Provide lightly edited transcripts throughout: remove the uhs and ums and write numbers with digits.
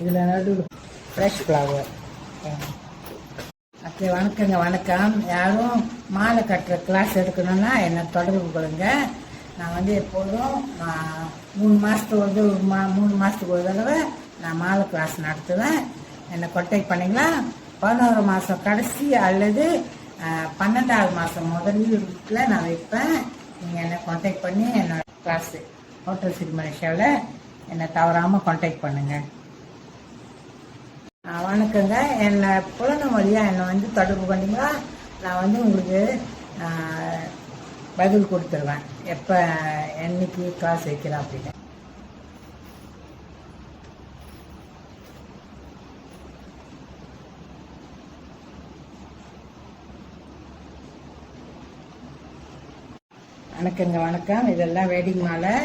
இதில் நடுவில் fresh flower. Okay, வணக்கங்க. வணக்கம். யாரும் மாலை கட்டுற கிளாஸ் எடுக்கணும்னா என்னை தொடர்பு கொள்ளுங்க. நான் வந்து எப்போதும் 3 மாதத்துக்கு ஒரு 3 மாதத்துக்கு ஒரு தடவை நான் மாலை கிளாஸ் நடத்துவேன். என்னை கான்டாக்ட் பண்ணிக்கலாம். 11 மாதம் கடைசி அல்லது 12வது மாதம் முதலில் நான் வைப்பேன். நீங்கள் என்னை கான்டாக்ட் பண்ணி என்னோட கிளாஸு ஹோட்டல் ஸ்ரீ மலேசியாவில் என்னை தவறாமல் கான்டாக்ட் பண்ணுங்கள். வணக்கங்க. என்னை புலனும் வழியாக என்னை வந்து தொடர்பு பண்ணிங்களா, நான் வந்து உங்களுக்கு பதில் கொடுத்துருவேன் எப்போ என்னைக்கு கிளாஸ் வைக்கிறேன் அப்படின்னு. வணக்கங்க. வணக்கம். இதெல்லாம் வெட்டிங் மாலை,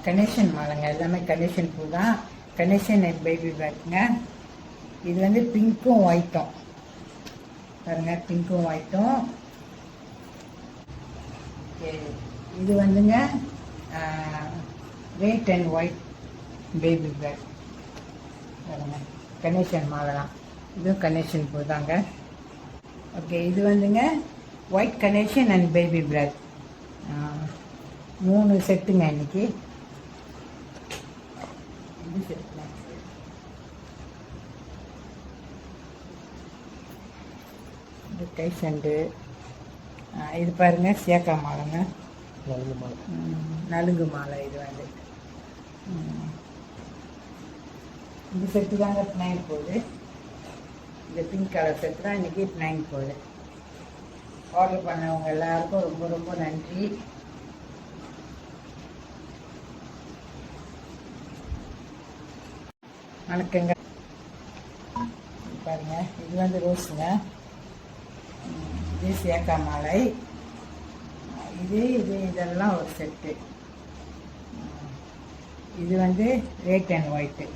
கணேசன் மாலைங்க. எல்லாமே கணேசன் பூ தான். கணேசன் அண்ட் பேபி பேக்குங்க. இது வந்து பிங்க்கும் ஒயிட்டும் பாருங்க, பிங்க்கும் ஒயிட்டும். இது வந்துங்க red and white baby bag பாருங்க, கணேசன் மாலைலாம். இதுவும் கணேசன் பூ தாங்க. ஓகே, இது வந்துங்க white Ganesan and baby pack 3 செட்டுங்க இன்னைக்கு. இது செட்டு கை செண்டு. இது பாருங்க சேக்கா மாலைங்க, நலுங்கு மாலை. இது வந்து இந்த செட்டு தாங்க 9 போகுது. இந்த பிங்க் கலர் செட்டு தான் இன்னைக்கு 9 போகுது. ஆர்டர் பண்ணவங்க எல்லாருக்கும் ரொம்ப ரொம்ப நன்றி. வணக்கங்க. பாருங்க, இது வந்து ரோஸுங்க. இது சேக்கா மாலை. இதெல்லாம் ஒரு செட்டு. இது வந்து ரெட் அண்ட் ஒயிட்டு.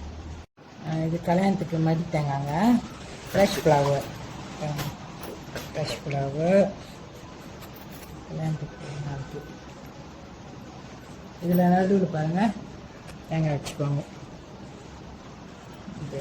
இது கல்யாணத்துக்கு மதித்தாங்க. ஃப்ரெஷ் ஃப்ளவர், ஃப்ரெஷ் ஃப்ளவர் கல்யாணத்துக்கு நாளைக்கு. இதில் நடுவில் பாருங்கள் தேங்காய் வச்சுக்கோங்க. இது